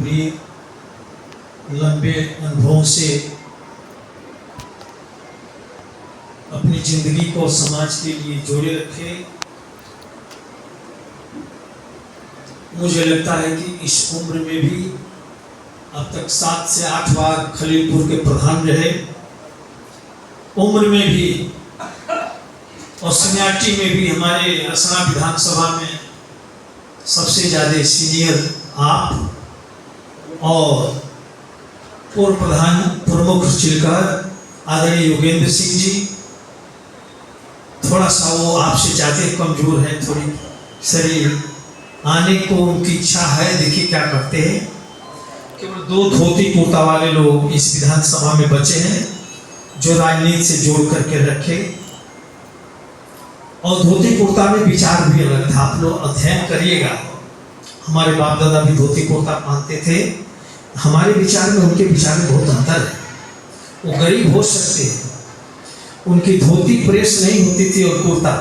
प्रिय लंबे अनुभवों से अपनी जिंदगी को समाज के लिए जोड़े रखे। मुझे लगता है कि इस उम्र में भी अब तक 7 से 8 बार खलीलपुर के प्रधान रहे, उम्र में भी और सीनियरिटी में भी हमारे असना विधानसभा में सबसे ज़्यादा सीनियर आप और पूर्व प्रधान प्रमुख चिलकर आदरणीय योगेंद्र सिंह जी, थोड़ा सा वो आपसे ज़्यादा कमजोर है, थोड़ी शरीर आने को उनकी इच्छा है, देखिए क्या करते हैं। केवल 2 धोती कुर्ता वाले लोग इस विधानसभा में बचे हैं जो राजनीति से जोड़ करके रखे, और धोती कुर्ता में विचार भी अलग था। आप लोग अध्ययन करिएगा, हमारे बाप दादा भी धोती कुर्ता पहनते थे, हमारे विचार में उनके विचार में बहुत अंतर है। वो गरीब हो सकते हैं, उनकी धोती प्रेस नहीं होती थी और कुर्ता,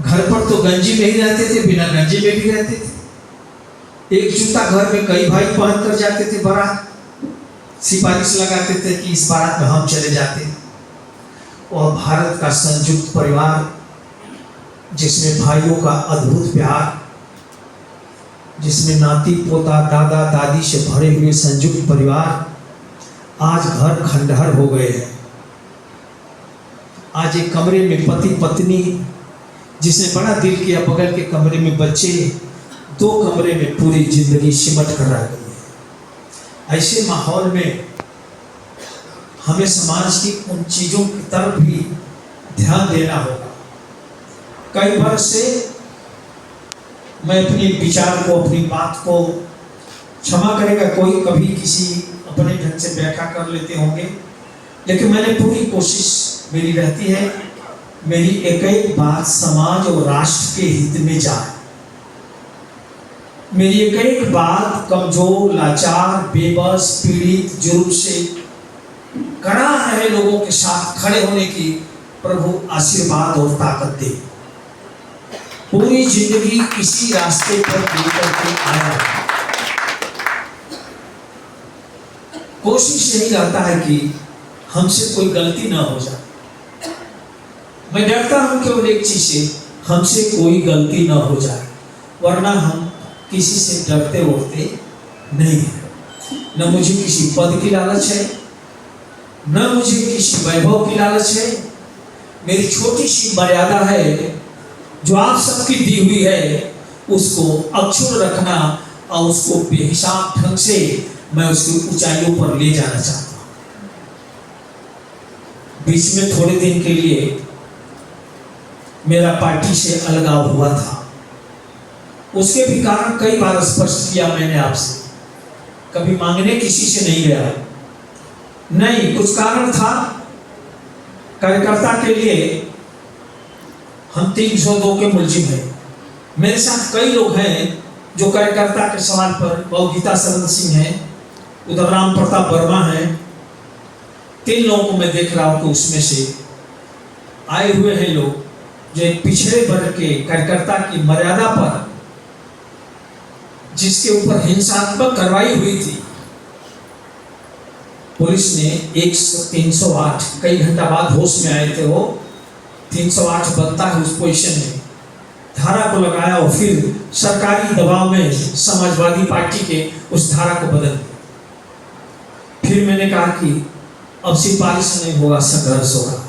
घर पर तो गंजी में ही रहते थे, बिना गंजी में भी रहते थे। एक जूता घर में कई भाई पहन कर जाते थे, बारात सिफारिश लगाते थे कि इस बारात में हम चले जाते। और भारत का संयुक्त परिवार जिसमें भाइयों का अद्भुत प्यार, जिसमें नाती पोता दादा दादी से भरे हुए संयुक्त परिवार, आज घर खंडहर हो गए हैं। आज एक कमरे में पति पत्नी, जिसने बड़ा दिल किया, बगल के कमरे में बच्चे, 2 कमरे में पूरी जिंदगी सिमट कर रह गई है। ऐसे माहौल में हमें समाज की उन चीजों की तरफ भी ध्यान देना होगा। कई बार से मैं अपने विचार को, अपनी बात को, क्षमा करेगा कोई, कभी किसी अपने ढंग से व्याख्या कर लेते होंगे, लेकिन मैंने पूरी कोशिश मेरी रहती है, मेरी एक बात समाज और राष्ट्र के हित में जाए। मेरी एक बात कमजोर, लाचार, बेबस, पीड़ित, जुर्म से कड़ा रहे लोगों के साथ खड़े होने की प्रभु आशीर्वाद और ताकत दे। पूरी जिंदगी इसी रास्ते पर लेकर के आया, कोशिश यही रहता है कि हमसे कोई गलती ना हो जाए। मैं डरता हूं केवल एक चीज से, हमसे कोई गलती ना हो जाए, वरना हम किसी से डरते उड़ते नहीं है। न मुझे किसी पद की लालच है, न मुझे किसी वैभव की लालच है। मेरी छोटी सी मर्यादा है जो आप सबकी दी हुई है, उसको अक्षुण्ण रखना और उसको बेहिसाब ढंग से मैं उसकी ऊंचाइयों पर ले जाना चाहता हूं। बीच में थोड़े दिन के लिए मेरा पार्टी से अलगाव हुआ था, उसके भी कारण कई बार स्पष्ट किया मैंने आपसे। कभी मांगने किसी से नहीं गया, नहीं, कुछ कारण था। कार्यकर्ता के लिए हम 302 के मुलजिम हैं। मेरे साथ कई लोग हैं जो कार्यकर्ता के सवाल पर, गीता शरण सिंह हैं, उधर राम प्रताप वर्मा हैं, 3 लोगों को मैं देख रहा हूं कि उसमें से आए हुए हैं लोग जो एक पिछड़े वर्ग के कार्यकर्ता की मर्यादा पर, जिसके ऊपर हिंसात्मक कार्रवाई हुई थी, पुलिस ने 308 कई घंटा बाद होश में आए थे, वो 308 बनता है उस पोजीशन में, धारा को लगाया और फिर सरकारी दबाव में समाजवादी पार्टी के उस धारा को बदल दिया। फिर मैंने कहा कि अब सिफारिश नहीं होगा, संघर्ष होगा।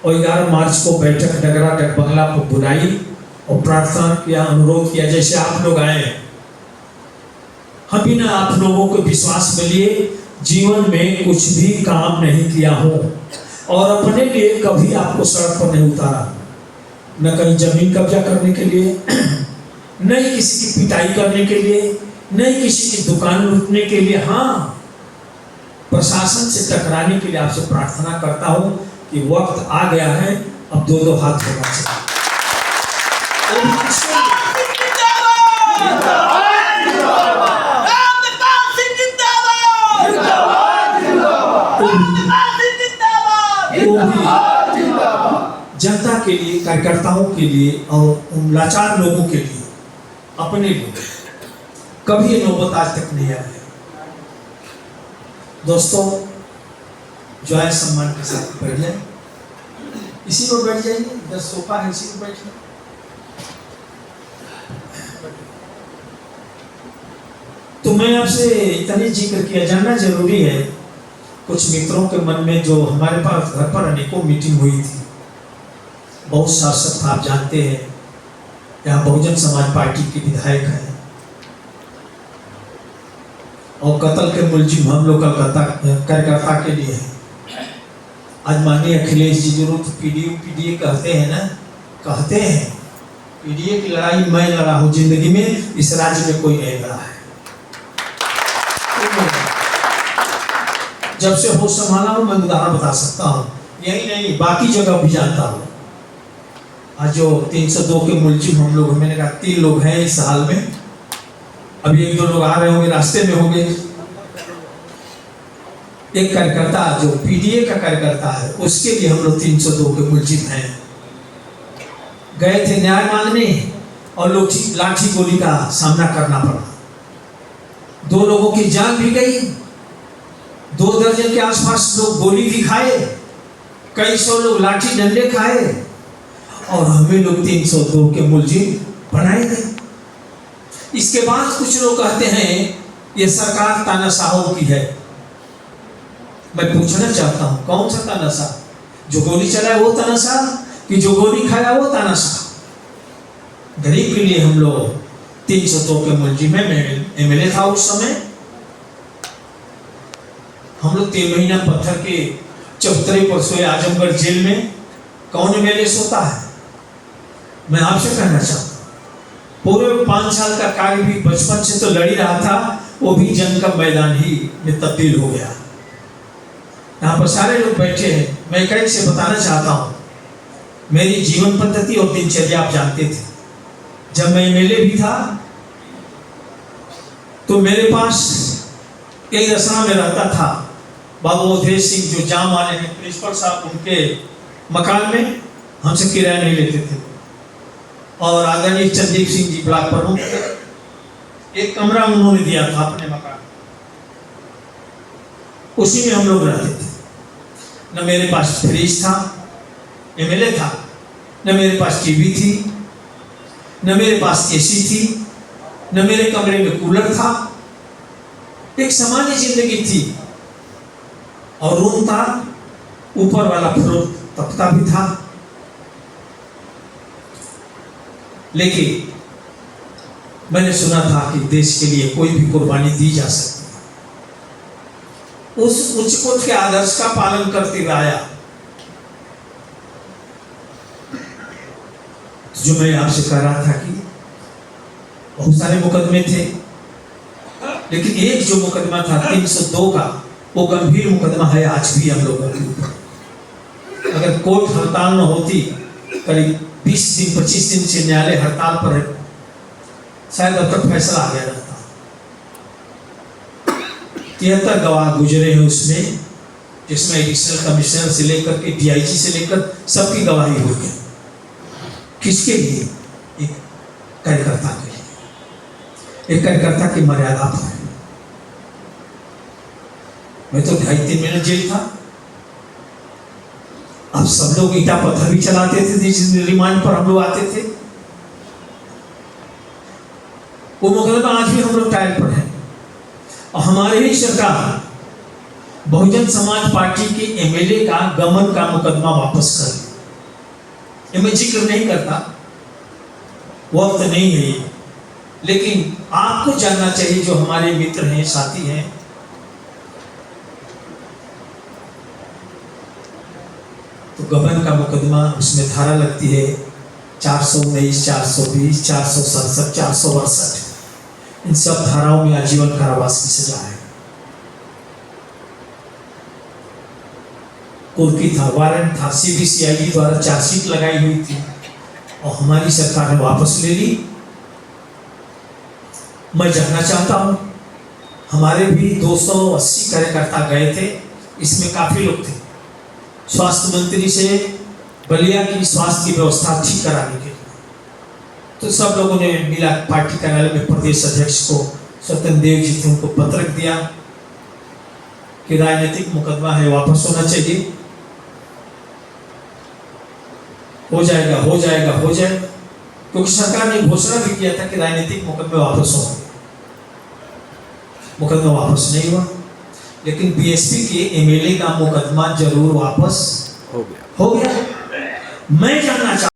और 11 मार्च को बैठक डगरा डक बंगला को बुलाई और प्रार्थना किया, अनुरोध किया, जैसे आप लोग आए हैं। हम बिना आप लोगों को विश्वास में लिए जीवन में कुछ भी काम नहीं किया हो, और अपने लिए कभी आपको सड़क पर नहीं उतारा, न कहीं जमीन कब्जा करने के लिए, नहीं किसी की पिटाई करने के लिए, नहीं किसी की दुकान लूटने के लिए। हाँ, प्रशासन से टकराने के लिए आपसे प्रार्थना करता हूं कि वक्त आ गया है, अब 2-2 हाथ होना चाहिए। जनता के लिए, कार्यकर्ताओं के लिए और उन लाचार लोगों के लिए, अपने लिए कभी ये नौबत आज तक नहीं आया। दोस्तों, जो है सम्मान के साथ बैठ जाए, इसी पर बैठ जाइए, इधर सोफा है, इसी पर बैठिए। तो मैं आपसे इतनी जिक्र किया, जानना जरूरी है। कुछ मित्रों के मन में, जो हमारे पास घर पर अनेकों मीटिंग हुई थी, बहुत शासक था, आप जानते हैं, यहाँ बहुजन समाज पार्टी के विधायक हैं और कत्ल के मुलजिम हम लोग कार्यकर्ता के लिए है। आज माननीय अखिलेश जी जरूर पीडीए कहते हैं ना, कहते हैं पीडीए की लड़ाई मैं लड़ा हूं जिंदगी में, इस राज्य में कोई नहीं लड़ा है। जब से होश संभाला हूं मैं उदाहरण बता सकता हूं, यही नहीं बाकी जगह भी जानता हूं। आज जो 302 के मुलजिम हम लोग, मैंने कहा 3 लोग हैं इस हाल में, अभी 1-2 लोग आ रहे होंगे, रास्ते में होंगे। एक कार्यकर्ता जो पीडीए का कार्यकर्ता है, उसके लिए हम लोग 302 के मुलजिम हैं। गए थे न्याय मांगने और लाठी गोली का सामना करना पड़ा। 2 लोगों की जान भी गई, 2 दर्जन के आसपास लोग गोली भी खाए, कई सौ लोग लाठी डंडे खाए और हमें लोग 302 के मुलजिम बनाए गए। इसके बाद कुछ लोग कहते हैं ये सरकार तानाशाहों की है। मैं पूछना चाहता हूं, कौन सा तानाशाह? जो गोली चलाए वो तानाशाह कि जो गोली खाया वो तानाशाह? गरीब के लिए हम लोग 302 के मुलजिम है। मैं एमएलए था उस समय, हम लोग 3 महीना पत्थर के चौतरे पर सोए आजमगढ़ जेल में। कौन एमएलए सोता है? मैं आपसे कहना चाहता हूं, पूरे 5 साल का कार्य भी बचपन से तो लड़ी रहा था, वो भी जंग का मैदान ही में तब्दील हो गया। यहाँ पर सारे लोग बैठे हैं, मैं कहीं से बताना चाहता हूँ, मेरी जीवन पद्धति और दिनचर्या आप जानते थे। जब मैं एमएलए भी था तो मेरे पास एक रसना में रहता था बाबू अवधेश सिंह, जो जाम वाले हैं प्रिंसिपल साहब, उनके मकान में हमसे किराया नहीं लेते थे। और आदरणीय चंदीप सिंह जी ब्लॉक प्रमुख, एक कमरा उन्होंने दिया था अपने मकान, उसी में हम लोग रहते थे। न मेरे पास फ्रिज था, एमएलए था, न मेरे पास टीवी थी, न मेरे पास एसी थी, न मेरे कमरे में कूलर था। एक सामान्य जिंदगी थी और रूम था, ऊपर वाला फ्लोर तख्ता भी था। लेकिन मैंने सुना था कि देश के लिए कोई भी कुर्बानी दी जा सकती है। उस उच्च कोट के आदर्श का पालन करते हुए आया। जो मैं आपसे कह रहा था कि बहुत सारे मुकदमे थे, लेकिन एक जो मुकदमा था 302 का, वो गंभीर मुकदमा है आज भी हम लोगों के ऊपर। अगर कोर्ट हड़ताल न होती, करीब 20 दिन 25 दिन से न्यायालय हड़ताल पर है, शायद अब तक फैसला आ गया रहता। 73 गवाह गुजरे हैं उसमें, जिसमें एडिशनल कमिश्नर से लेकर के डीआईजी से लेकर सबकी गवाही हुई है। किसके लिए? एक कार्यकर्ता के लिए, एक कार्यकर्ता की मर्यादा पर। मैं तो 2.5-3 महीने जेल था। अब सब लोग ईटा पत्थर भी चलाते थे, जिस रिमांड पर हम लोग आते थे। वो मुकदमा आज भी हम लोग ट्रायल पर है। और हमारे ही सरकार बहुजन समाज पार्टी के एमएलए का गमन का मुकदमा वापस कर ली। मैं जिक्र नहीं करता, वक्त नहीं है, लेकिन आपको जानना चाहिए, जो हमारे मित्र हैं, साथी हैं। तो गबन का मुकदमा, उसमें धारा लगती है 419, 420, 467, 462। इन सब धाराओं में आजीवन कारावास की सजा है। कुर्की था, वारंट था, सीबीसीआई द्वारा चार्जशीट लगाई हुई थी और हमारी सरकार ने वापस ले ली। मैं जानना चाहता हूं, हमारे भी 280 कार्यकर्ता गए थे, इसमें काफी लोग थे। स्वास्थ्य मंत्री से बलिया की स्वास्थ्य की व्यवस्था ठीक कराने के लिए, तो सब लोगों ने मिला पार्टी कार्यालय में प्रदेश अध्यक्ष को सत्यन देव जी थे उनको पत्र दिया कि राजनीतिक मुकदमा है, वापस होना चाहिए। हो जाएगा हो जाएगा हो जाएगा, क्योंकि सरकार ने घोषणा भी किया था कि राजनीतिक मुकदमे वापस होंगे। मुकदमा वापस नहीं हुआ, लेकिन बीएसपी के एमएलए का मुकदमा जरूर वापस हो गया। मैं जानना चाहता